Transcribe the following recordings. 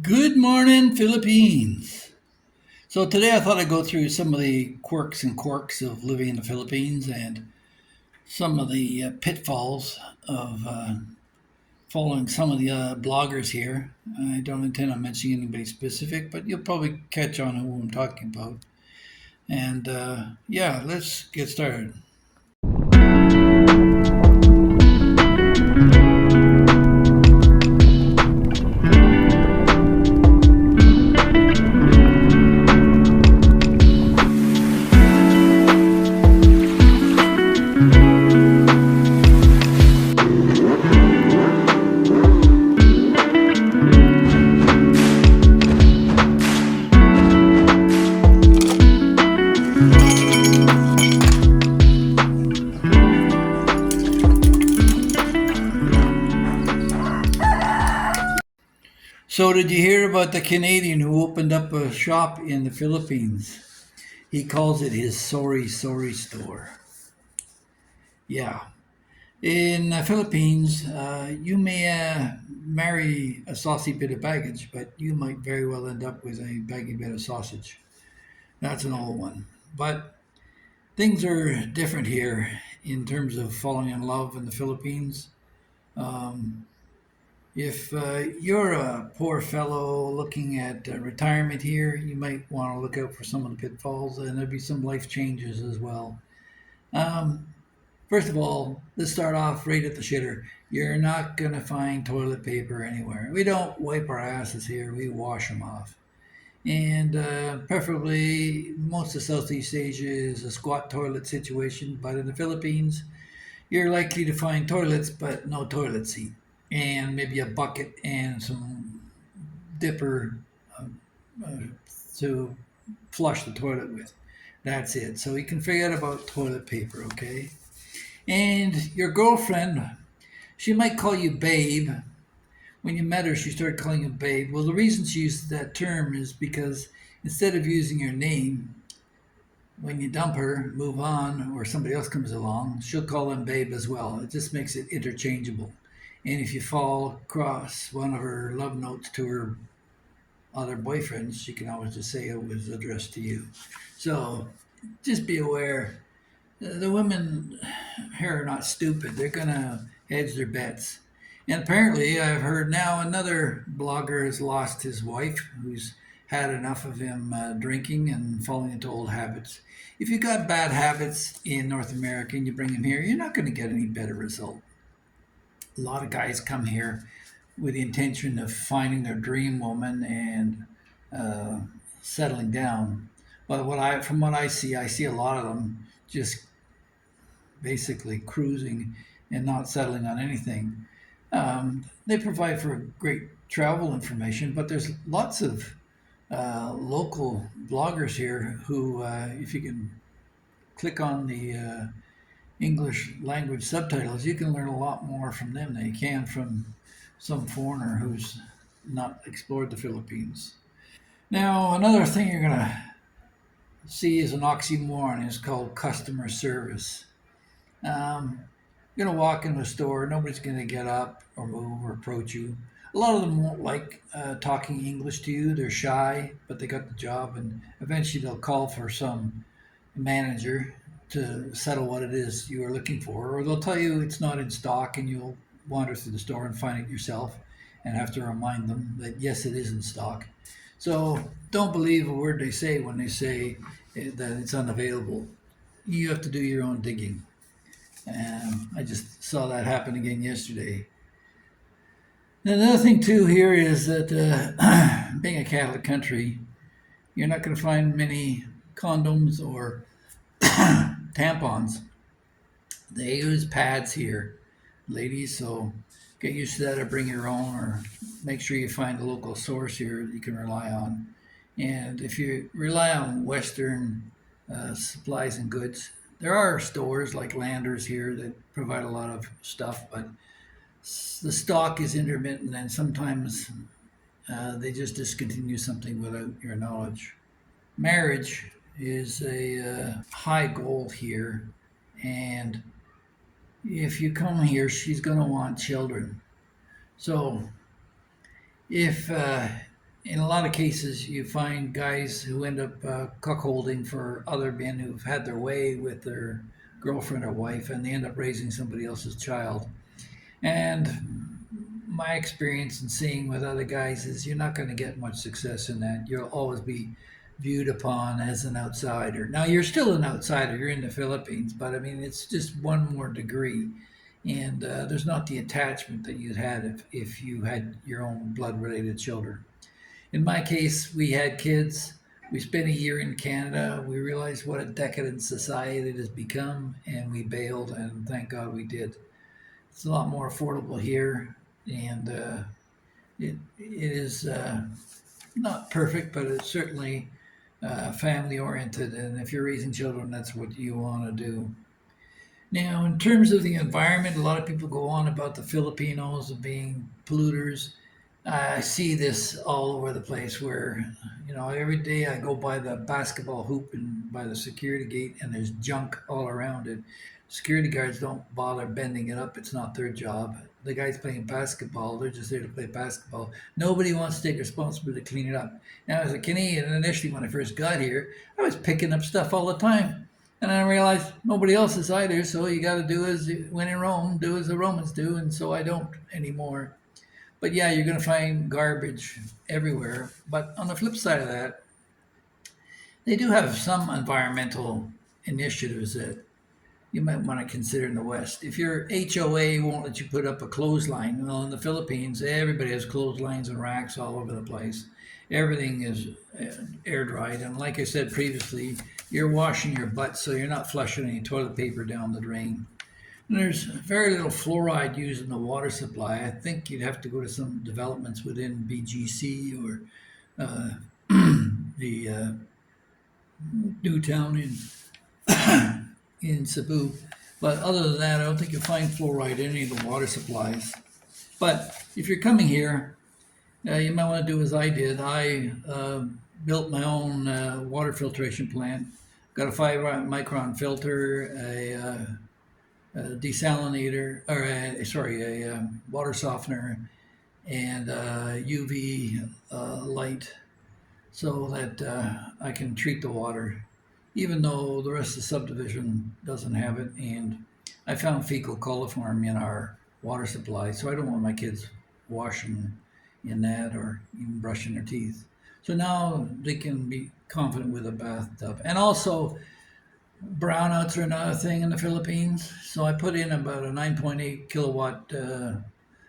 Good morning, Philippines. So today I thought I'd go through some of the quirks and quirks of living in the Philippines and some of the pitfalls of following some of the bloggers here. I don't intend on mentioning anybody specific, but you'll probably catch on who I'm talking about. And yeah, let's get started. So, did you hear about the Canadian who opened up a shop in the Philippines? He calls it his sorry store. Yeah. In the Philippines, you may marry a saucy bit of baggage, but you might very well end up with a baggy bit of sausage. That's an old one. But things are different here in terms of falling in love in the Philippines. Um, if you're a poor fellow looking at retirement here, you might want to look out for some of the pitfalls, and there'll be some life changes as well. Um, First of all, let's start off right at the shitter. You're not going to find toilet paper anywhere. We don't wipe our asses here, we wash them off. And preferably, most of Southeast Asia is a squat toilet situation, but in the Philippines, you're likely to find toilets, but no toilet seat. And maybe a bucket and some dipper uh, uh, to flush the toilet with. That's it. So you can forget about toilet paper, okay? And your girlfriend, she might call you babe. When you met her, she started calling you babe. Well, the reason she uses that term is because instead of using your name, when you dump her, move on, or somebody else comes along, she'll call them babe as well. It just makes it interchangeable. And if you fall across one of her love notes to her other boyfriends, she can always just say it was addressed to you. So just be aware the women here are not stupid. They're going to hedge their bets. And apparently, I've heard now another blogger has lost his wife who's had enough of him drinking and falling into old habits. If you got bad habits in North America and you bring them here, you're not going to get any better result. A lot of guys come here with the intention of finding their dream woman and uh, settling down. But from what I see a lot of them just basically cruising and not settling on anything. They provide for great travel information, but there's lots of local bloggers here who, if you can click on the English language subtitles, you can learn a lot more from them than you can from some foreigner who's not explored the Philippines. Now, another thing you're going to see is an oxymoron. It's called customer service. You're going to walk into a store, nobody's going to get up or move or approach you. A lot of them won't like talking English to you. They're shy, but they got the job, and eventually they'll call for some manager to settle what it is you are looking for, or they'll tell you it's not in stock, and you'll wander through the store and find it yourself and have to remind them that yes, it is in stock. So don't believe a word they say when they say that it's unavailable. You have to do your own digging. I just saw that happen again yesterday. And another thing too here is that being a Catholic country, you're not going to find many condoms or tampons. They use pads here, ladies. So get used to that, or bring your own, or make sure you find a local source here that you can rely on. And if you rely on Western supplies and goods, there are stores like Landers here that provide a lot of stuff, but the stock is intermittent, and sometimes they just discontinue something without your knowledge. Marriage is a high goal here, and if you come here, she's going to want children. So if in a lot of cases, you find guys who end up cuckolding for other men who've had their way with their girlfriend or wife, and they end up raising somebody else's child. And my experience in seeing with other guys is you're not going to get much success in that. You'll always be viewed upon as an outsider. Now, you're still an outsider. You're in the Philippines, but I mean, it's just one more degree. And there's not the attachment that you'd had if you had your own blood related children. In my case, we had kids. We spent a year in Canada. We realized what a decadent society it has become, and we bailed, and thank God we did. It's a lot more affordable here, and it is not perfect, but it's certainly family oriented. And if you're raising children, that's what you want to do. Now, in terms of the environment, a lot of people go on about the Filipinos being polluters. I see this all over the place where, every day I go by the basketball hoop and by the security gate and there's junk all around it. Security guards don't bother bending it up. It's not their job. The guys playing basketball, they're just there to play basketball. Nobody wants to take responsibility to clean it up. Now, as a Canadian, initially when I first got here, I was picking up stuff all the time. And I realized nobody else is either, so you got to do as when in Rome, do as the Romans do, and so I don't anymore. But yeah, you're going to find garbage everywhere. But on the flip side of that, they do have some environmental initiatives that you might want to consider in the West. If your HOA won't let you put up a clothesline, well, in the Philippines, everybody has clotheslines and racks all over the place. Everything is air dried. And like I said previously, you're washing your butt, so you're not flushing any toilet paper down the drain. And there's very little fluoride used in the water supply. I think you'd have to go to some developments within BGC or uh, the Newtown in Cebu. But other than that, I don't think you'll find fluoride in any of the water supplies. But if you're coming here, you might want to do as I did. I built my own water filtration plant. Got a 5 micron filter, a desalinator, or a water softener, and UV light, so that I can treat the water, even though the rest of the subdivision doesn't have it. And I found fecal coliform in our water supply, so I don't want my kids washing in that or even brushing their teeth. So now they can be confident with a bathtub. And also, brownouts are another thing in the Philippines. So I put in about a 9.8 kilowatt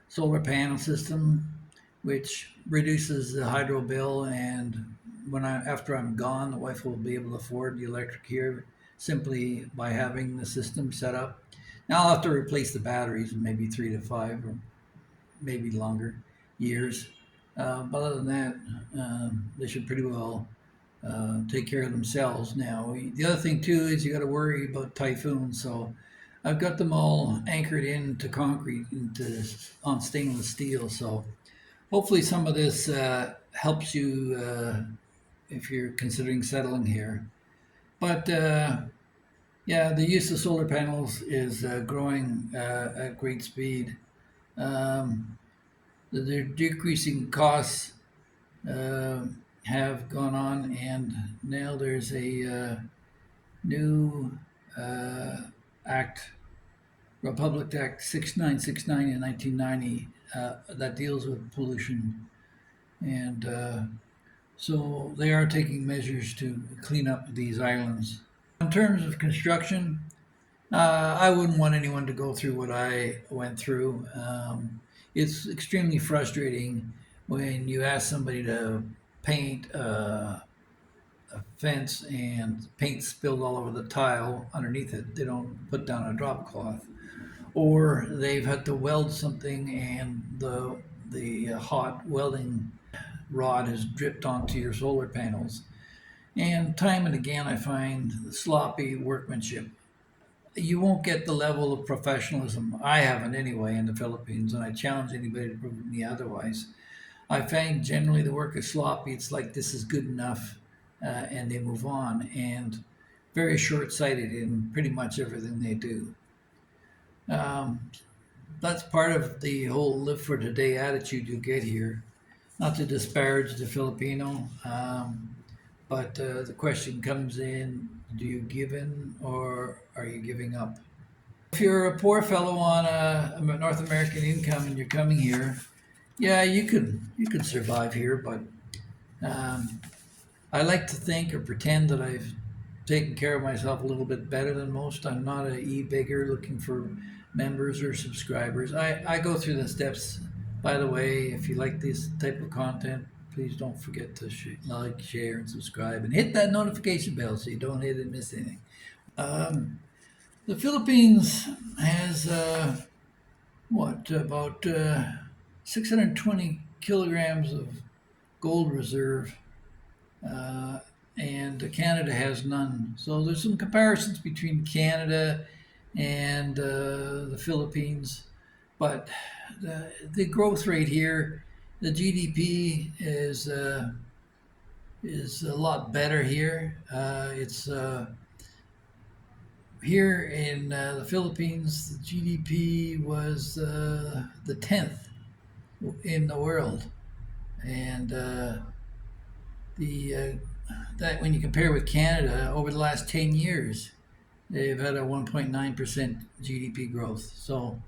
solar panel system, which reduces the hydro bill. And after I'm gone, the wife will be able to afford the electric here simply by having the system set up. Now I'll have to replace the batteries in maybe 3 to 5 or maybe longer years. But other than that, they should pretty well take care of themselves. Now, the other thing too is you got to worry about typhoons. So I've got them all anchored into concrete on stainless steel. So hopefully some of this helps you if you're considering settling here. But yeah, the use of solar panels is growing at great speed. Um, the decreasing costs uh, have gone on, and now there's a new uh, act, Republic Act 6969 in 1990, that deals with pollution. And so they are taking measures to clean up these islands. In terms of construction, I wouldn't want anyone to go through what I went through. It's extremely frustrating when you ask somebody to paint a fence and paint spilled all over the tile underneath it. They don't put down a drop cloth, or they've had to weld something and the hot welding rod has dripped onto your solar panels. And time and again, I find sloppy workmanship. You won't get the level of professionalism. I haven't anyway in the Philippines, and I challenge anybody to prove me otherwise. I find generally the work is sloppy. It's like this is good enough, and they move on, and very short-sighted in pretty much everything they do. Um, that's part of the whole live for today attitude you get here. not to disparage the Filipino, but the question comes in: do you give in or are you giving up? If you're a poor fellow on a North American income and you're coming here, yeah, you could survive here, but um, I like to think or pretend that I've taken care of myself a little bit better than most. I'm not a e-bigger looking for members or subscribers. I go through the steps. By the way, if you like this type of content, please don't forget to like, share, and subscribe, and hit that notification bell so you don't hit and miss anything. Um, the Philippines has what about 620 kilograms of gold reserve, uh, and Canada has none. So there's some comparisons between Canada and the Philippines, but the growth rate here, the GDP is a lot better here. It's here in the Philippines, the GDP was the 10th in the world, and the that when you compare with Canada over the last 10 years, they've had a 1.9% GDP growth. So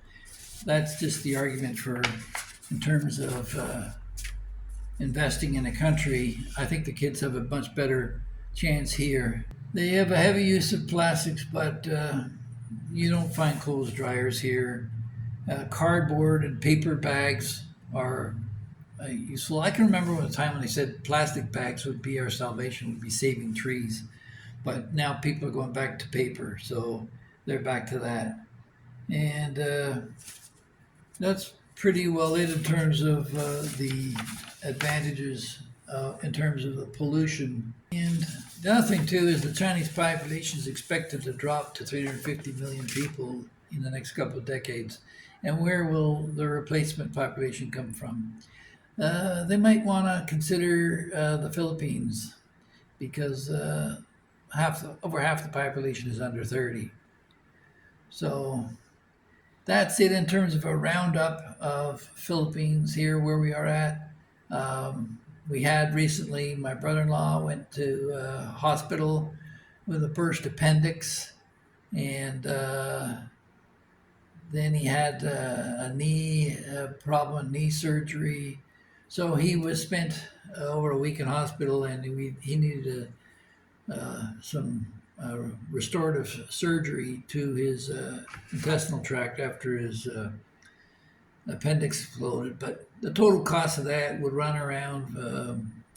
that's just the argument for, in terms of investing in a country. I think the kids have a much better chance here. They have a heavy use of plastics, but you don't find clothes dryers here. Cardboard and paper bags are useful. I can remember a time when they said plastic bags would be our salvation, would be saving trees. But now people are going back to paper, so they're back to that. And that's pretty well it in terms of the advantages in terms of the pollution. And the other thing too is the Chinese population is expected to drop to 350 million people in the next couple of decades. And where will the replacement population come from? They might want to consider the Philippines, because over half the population is under 30. So that's it in terms of a roundup of Philippines here where we are at. We had recently, my brother-in-law went to hospital with a burst appendix, and then he had a knee problem, knee surgery. So he was spent over a week in hospital, and he needed some restorative surgery to his intestinal tract after his appendix exploded. But the total cost of that would run around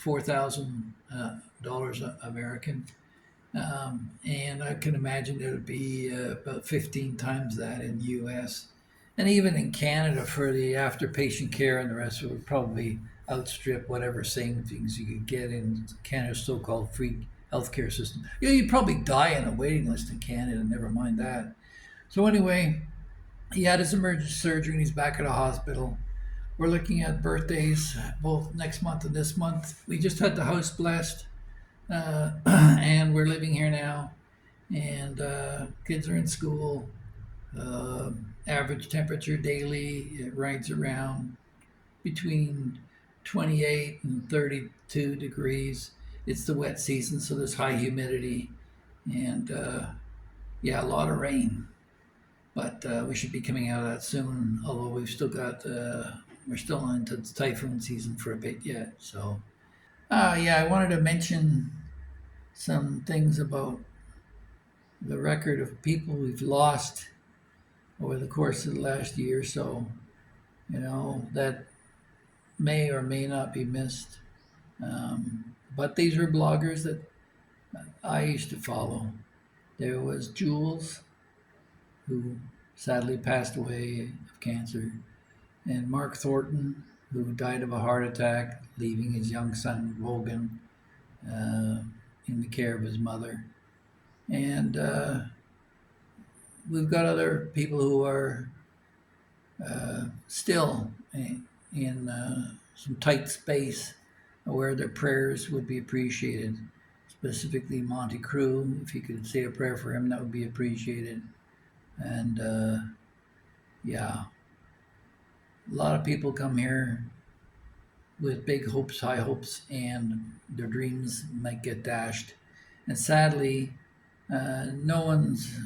$4,000 American. And I can imagine it would be about 15 times that in the US. And even in Canada, for the after patient care and the rest, it would probably outstrip whatever savings you could get in Canada's so called free healthcare system. Yeah, you'd probably die on a waiting list in Canada, never mind that. So, anyway, he had his emergency surgery and he's back at a hospital. We're looking at birthdays both next month and this month. We just had the house blessed, and we're living here now. And kids are in school. Average temperature daily, it ranges around between 28 and 32 degrees. It's the wet season, so there's high humidity, and yeah, a lot of rain. But we should be coming out of that soon. Although we're still into typhoon season for a bit yet. So, yeah, I wanted to mention some things about the record of people we've lost over the course of the last year or so. That may or may not be missed. But these are bloggers that I used to follow. There was Jules, who sadly passed away of cancer, and Mark Thornton, who died of a heart attack, leaving his young son Logan in the care of his mother. And we've got other people who are still in some tight space where their prayers would be appreciated. Specifically, Monty Crew, if you could say a prayer for him, that would be appreciated. And yeah, a lot of people come here with big hopes, high hopes, and their dreams might get dashed. And sadly, no one's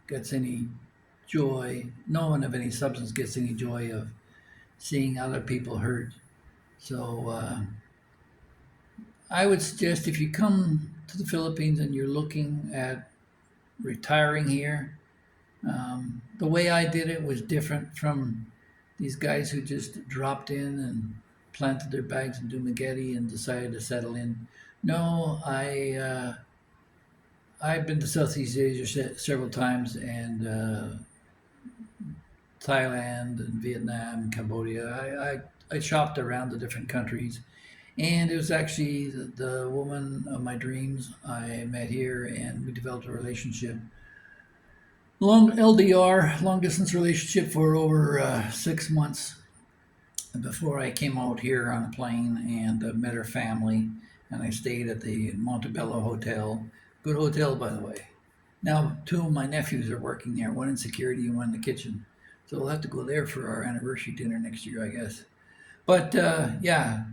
gets any joy. No one of any substance gets any joy of seeing other people hurt. So I would suggest if you come to the Philippines and you're looking at retiring here, the way I did it was different from these guys who just dropped in and planted their bags in Dumaguete and decided to settle in. No, I've been to Southeast Asia several times, and Thailand and Vietnam, Cambodia. I shopped around the different countries, and it was actually the woman of my dreams I met here, and we developed a relationship. Long LDR, long distance relationship for over 6 months before I came out here on a plane and met her family. And I stayed at the Montebello Hotel. Good hotel, by the way. Now, two of my nephews are working there, one in security and one in the kitchen. So we'll have to go there for our anniversary dinner next year, I guess. But yeah,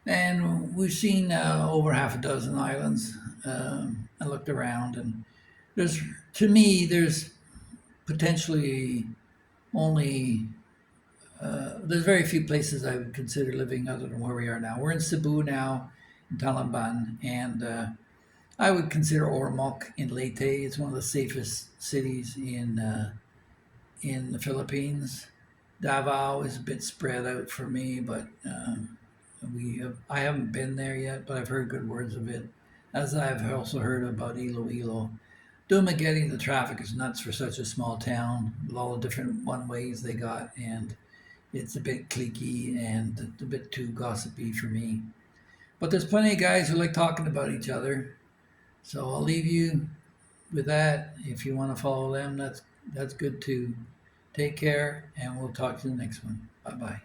and we've seen over half a dozen islands. I looked around, and there's, to me, there's potentially only there's very few places I would consider living other than where we are now. We're in Cebu now, in Talamban, and I would consider Ormoc in Leyte. It's one of the safest cities in the Philippines. Davao is a bit spread out for me, but I haven't been there yet, but I've heard good words of it. As I've also heard about Iloilo. Dumaguete, the traffic is nuts for such a small town with all the different one ways they got, and it's a bit cliquey and a bit too gossipy for me. But there's plenty of guys who like talking about each other, so I'll leave you with that. If you want to follow them, that's good too. Take care, and we'll talk to you the next one. Bye bye.